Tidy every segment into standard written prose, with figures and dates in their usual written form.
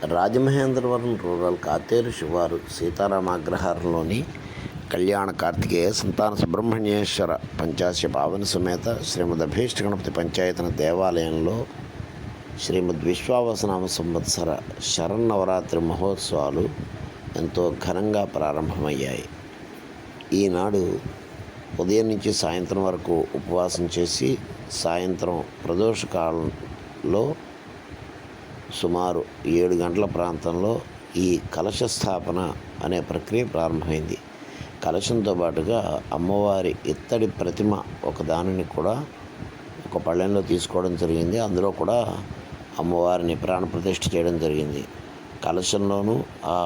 Rajamahendravaram rural Katheru శివారు సీతారామాగ్రహారంలోని కళ్యాణ కార్తికేయ సంతాన సుబ్రహ్మణ్యేశ్వర పంచాశ పావన సమేత శ్రీమద్ అభీష్ట గణపతి పంచాయతన దేవాలయంలో శ్రీమద్ విశ్వావసనామ సంవత్సర శరన్నవరాత్రి మహోత్సవాలు ఎంతో ఘనంగా ప్రారంభమయ్యాయి. ఈనాడు ఉదయం నుంచి సాయంత్రం వరకు ఉపవాసం చేసి సాయంత్రం ప్రదోష కాలంలో సుమారు 7 గంటల ప్రాంతంలో ఈ కలశ స్థాపన అనే ప్రక్రియ ప్రారంభమైంది. కలశంతో పాటుగా అమ్మవారి ఇత్తడి ప్రతిమ ఒక దానిని కూడా ఒక పళ్ళెంలో తీసుకోవడం జరిగింది. అందులో కూడా అమ్మవారిని ప్రాణప్రతిష్ఠ చేయడం జరిగింది. కలశంలోనూ ఆ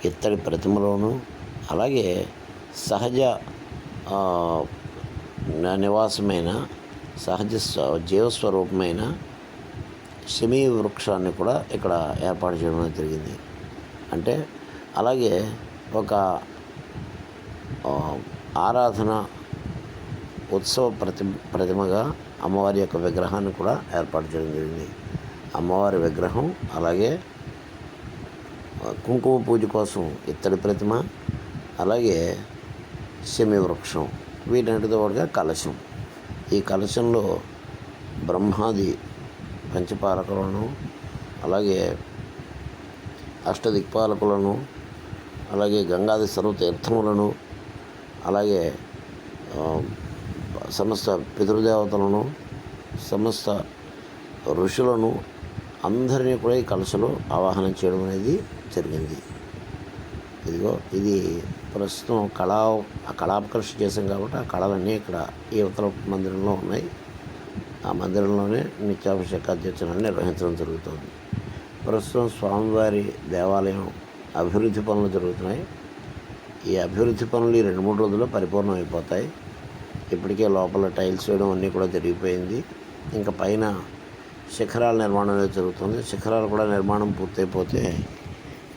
ఇత్తడి ప్రతిమలోనూ అలాగే సహజ నివాసమైన సహజ జీవస్వరూపమైన శమీ వృక్షాన్ని కూడా ఇక్కడ ఏర్పాటు చేయడం జరిగింది. అంటే అలాగే ఒక ఆరాధన ఉత్సవ ప్రతిమగా అమ్మవారి యొక్క విగ్రహాన్ని కూడా ఏర్పాటు చేయడం జరిగింది. అమ్మవారి విగ్రహం అలాగే కుంకుమ పూజ కోసం ఇత్తడి ప్రతిమ అలాగే శమీ వృక్షం వీటన్నిటితో పాటుగా కలశం. ఈ కలశంలో బ్రహ్మాది పంచపాలకులను అలాగే అష్టదిక్పాలకులను అలాగే గంగాది సర్వతీర్థములను అలాగే సమస్త పితృదేవతలను సమస్త ఋషులను అందరినీ కూడా ఈ కలశలో ఆవాహనం చేయడం అనేది జరిగింది. ఇది ప్రస్తుతం కళాపకర్ష చేసాం కాబట్టి ఆ కళలన్నీ ఇక్కడ ఈ ఉత్తర మందిరంలో ఉన్నాయి. ఆ మందిరంలోనే నిత్యాభిషేకాధ్యక్షులను నిర్వహించడం జరుగుతుంది. ప్రస్తుతం స్వామివారి దేవాలయం అభివృద్ధి పనులు జరుగుతున్నాయి. ఈ అభివృద్ధి పనులు ఈ 2-3 రోజుల్లో పరిపూర్ణం అయిపోతాయి. ఇప్పటికే లోపల టైల్స్ వేయడం అన్నీ కూడా జరిగిపోయింది. ఇంకా పైన శిఖరాల నిర్మాణం అనేది జరుగుతుంది. శిఖరాలు కూడా నిర్మాణం పూర్తయిపోతే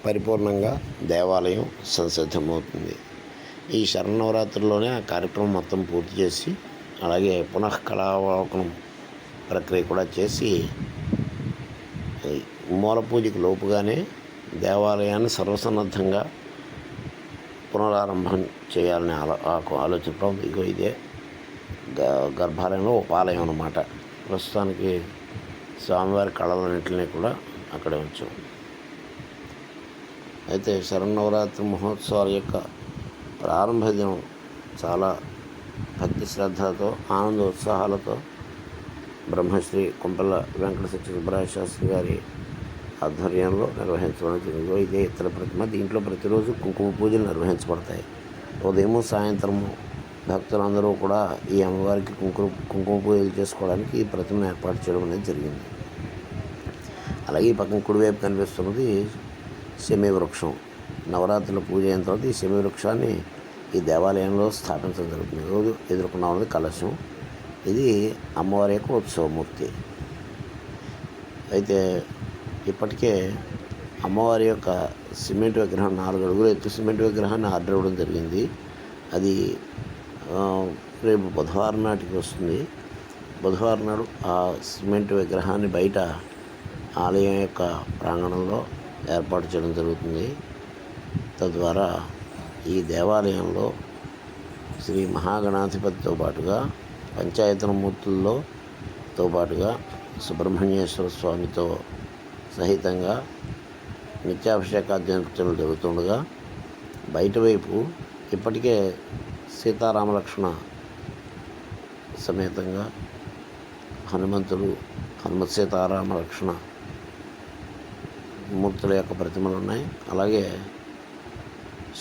పరిపూర్ణంగా దేవాలయం సంసిద్ధమవుతుంది. ఈ శరన్నవరాత్రుల్లోనే ఆ కార్యక్రమం మొత్తం పూర్తి చేసి అలాగే పునఃకళావలోకనం ప్రక్రియ కూడా చేసి మూల పూజకి లోపుగానే దేవాలయాన్ని సర్వసన్నద్ధంగా పునరారంభం చేయాలని ఆలోచించడం. ఇదే గర్భాలయంలో ఉపాలయం అన్నమాట. ప్రస్తుతానికి స్వామివారి కళలన్నింటినీ కూడా అక్కడే ఉంచాం. అయితే శరన్నవరాత్రి మహోత్సవాల యొక్క ప్రారంభ దినం చాలా భక్తి శ్రద్ధలతో ఆనందోత్సాహాలతో బ్రహ్మశ్రీ కొంపల్ల వెంకట సత్యసుబ్బరాయ శాస్త్రి గారి ఆధ్వర్యంలో నిర్వహించడం జరిగింది. ఇదే ఇతర ప్రతిమ. దీంట్లో ప్రతిరోజు కుంకుమ పూజలు నిర్వహించబడతాయి. ఉదయము సాయంత్రము భక్తులందరూ కూడా ఈ అమ్మవారికి కుంకుమ పూజలు చేసుకోవడానికి ఈ ప్రతిమను ఏర్పాటు చేయడం అనేది జరిగింది. అలాగే ఈ పక్కన కుడివైపు కనిపిస్తున్నది శమీ వృక్షం. నవరాత్రుల పూజ అయిన తర్వాత ఈ శమీ వృక్షాన్ని ఈ దేవాలయంలో స్థాపించడం జరుగుతుంది. రోజు ఎదుర్కొన్న ఉన్నది కలశం. ఇది అమ్మవారి యొక్క ఉత్సవమూర్తి. అయితే ఇప్పటికే అమ్మవారి యొక్క సిమెంట్ విగ్రహం 4 అడుగుల ఎత్తు సిమెంట్ విగ్రహాన్ని ఆర్డర్ ఇవ్వడం జరిగింది. అది రేపు బుధవారం నాటికి వస్తుంది. బుధవారం నాడు ఆ సిమెంట్ విగ్రహాన్ని బయట ఆలయం యొక్క ప్రాంగణంలో ఏర్పాటు చేయడం జరుగుతుంది. తద్వారా ఈ దేవాలయంలో శ్రీ మహాగణాధిపతితో పాటుగా పంచాయతన మూర్తులతో పాటుగా సుబ్రహ్మణ్యేశ్వర స్వామితో సహితంగా నిత్యాభిషేకాధ్యక్షులు జరుగుతుండగా బయట వైపు ఇప్పటికే సీతారామలక్ష్మణ సమేతంగా హనుమత్ సీతారామలక్ష్మణ మూర్తుల యొక్క ప్రతిమలు ఉన్నాయి. అలాగే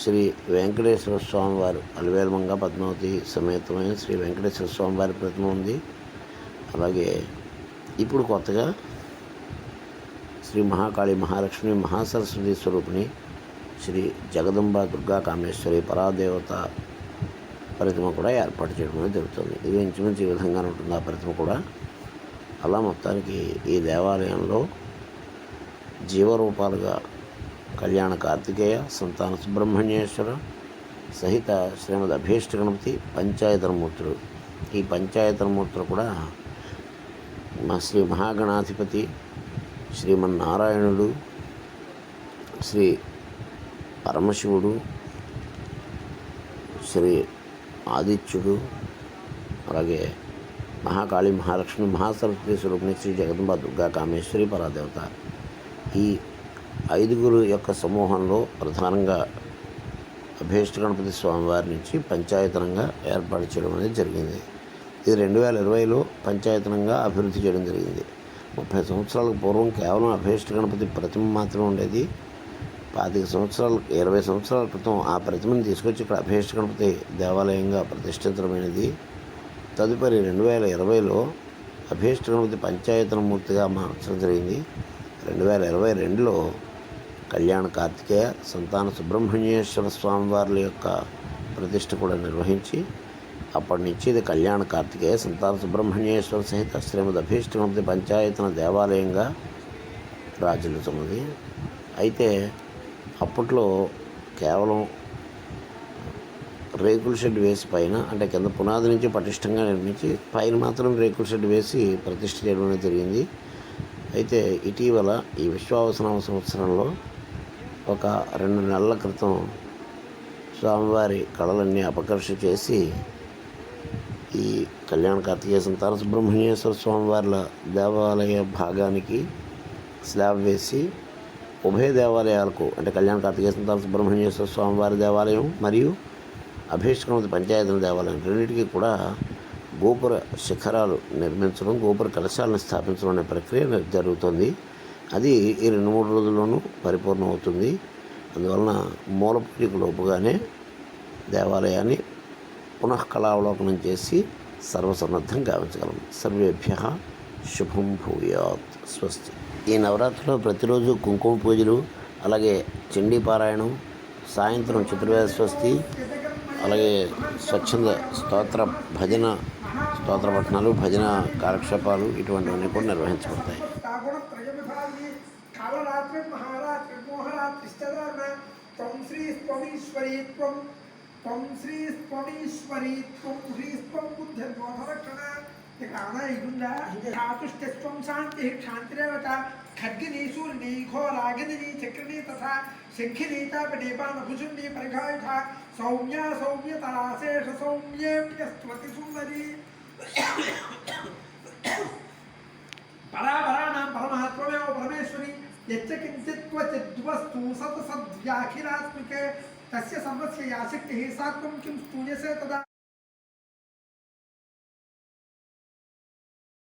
శ్రీ వెంకటేశ్వర స్వామి వారు అలివేలమంగ పద్మావతి సమేతమైన శ్రీ వెంకటేశ్వర స్వామి వారి ప్రతిమ ఉంది. అలాగే ఇప్పుడు కొత్తగా శ్రీ మహాకాళి మహాలక్ష్మి మహాసరస్వతి స్వరూపిణి శ్రీ జగదంబ దుర్గా కామేశ్వరి పరాదేవత ప్రతిమ కూడా ఏర్పాటు చేయడం జరుగుతుంది. ఇది ఇంచుమించు ఈ విధంగా ఉంటుంది ఆ ప్రతిమ కూడా. అలా మొత్తానికి ఈ దేవాలయంలో జీవరూపాలుగా కళ్యాణ కార్తికేయ సంతాన సుబ్రహ్మణ్యేశ్వర సహిత శ్రీమద్ అభీష్ట గణపతి పంచాయతనమూర్తులు. ఈ పంచాయతనమూర్తులు కూడా శ్రీ మహాగణాధిపతి శ్రీమన్నారాయణుడు శ్రీ పరమశివుడు, శ్రీ ఆదిత్యుడు, అలాగే మహాకాళి, మహాలక్ష్మి, మహాసరస్వతి స్వరూపిణి శ్రీ జగదంబ, దుర్గా, కామేశ్వరి పరాదేవత. ఈ 5గురు యొక్క సమూహంలో ప్రధానంగా అభీష్ట గణపతి స్వామివారి నుంచి పంచాయతనంగా ఏర్పాటు చేయడం అనేది జరిగింది. ఇది 2020లో పంచాయతనంగా అభివృద్ధి చేయడం జరిగింది. 30 సంవత్సరాలకు పూర్వం కేవలం అభీష్ట గణపతి ప్రతిమ మాత్రమే ఉండేది. 20 సంవత్సరాల క్రితం ఆ ప్రతిమను తీసుకొచ్చి ఇక్కడ అభీష్ట గణపతి దేవాలయంగా ప్రతిష్ఠితమైనది. తదుపరి 2020లో అభీష్ట గణపతి పంచాయతన మూర్తిగా మార్చడం జరిగింది. 2022లో కళ్యాణ కార్తికేయ, సంతాన సుబ్రహ్మణ్యేశ్వర స్వామివార్ల యొక్క ప్రతిష్ఠ కూడా నిర్వహించి అప్పటి నుంచి ఇది కళ్యాణ కార్తికేయ, సంతాన సుబ్రహ్మణ్యేశ్వర సహిత శ్రీమద్ అభీష్ట గణపతి పంచాయతన దేవాలయంగా రాజ్యలుతున్నది. అయితే అప్పట్లో కేవలం రేకుల షెడ్ వేసి పైన, అంటే కింద పునాది నుంచి పటిష్టంగా నిర్మించి పైన మాత్రం రేకుల షెడ్ వేసి ప్రతిష్ఠ చేయడం అనేది జరిగింది. అయితే ఇటీవల ఈ విశ్వావసనామ సంవత్సరంలో ఒక 2 నెలల క్రితం స్వామివారి కళలన్నీ అపకర్ష చేసి ఈ కళ్యాణ కార్తికేయ, సంతాన సుబ్రహ్మణ్యేశ్వర స్వామివార్ల దేవాలయ భాగానికి స్లాబ్ వేసి ఉభయ దేవాలయాలకు, అంటే కళ్యాణ కార్తికేయ, సంతాన సుబ్రహ్మణ్యేశ్వర స్వామివారి దేవాలయం మరియు అభీష్ట గణపతి పంచాయతన దేవాలయం రెండింటికి కూడా గోపుర శిఖరాలు నిర్మించడం, గోపుర కలశాలను స్థాపించడం అనే ప్రక్రియ జరుగుతుంది. అది ఈ 2-3 రోజుల్లోనూ పరిపూర్ణం అవుతుంది. అందువలన మూల పూజకు లోపుగానే దేవాలయాన్ని పునఃకళావలోకనం చేసి సర్వసన్నద్ధం గావించగలం. సర్వేభ్య శుభం భూయాత్. స్వస్తి. ఈ నవరాత్రిలో ప్రతిరోజు కుంకుమ పూజలు, అలాగే చండీ పారాయణం, సాయంత్రం చతుర్వేద స్వస్తి, అలాగే స్వచ్ఛంద భజన స్తోత్ర పఠనాలు, భజన కాలక్షేపాలు ఇటువంటివన్నీ కూడా నిర్వహించబడతాయి. ఖడ్గిని, శూలిని, ఘోరాగిని, చక్రిని తథా శంఖిని, తాపడీపానభుజుండి పరిఘాయుధ సౌమ్య సౌమ్యతరాశేష సౌమ్యేప్యస్వతి సుందరి పరాపరాణాం పరమాత్మమేవ పరమేశ్వరి యచ్చ కించిత్వచిద్వస్తు సతసద్వ్యాఖిలాత్మికే తస్య సర్వస్య యా శక్తిః సాత్వం కిం స్తూయసే తదా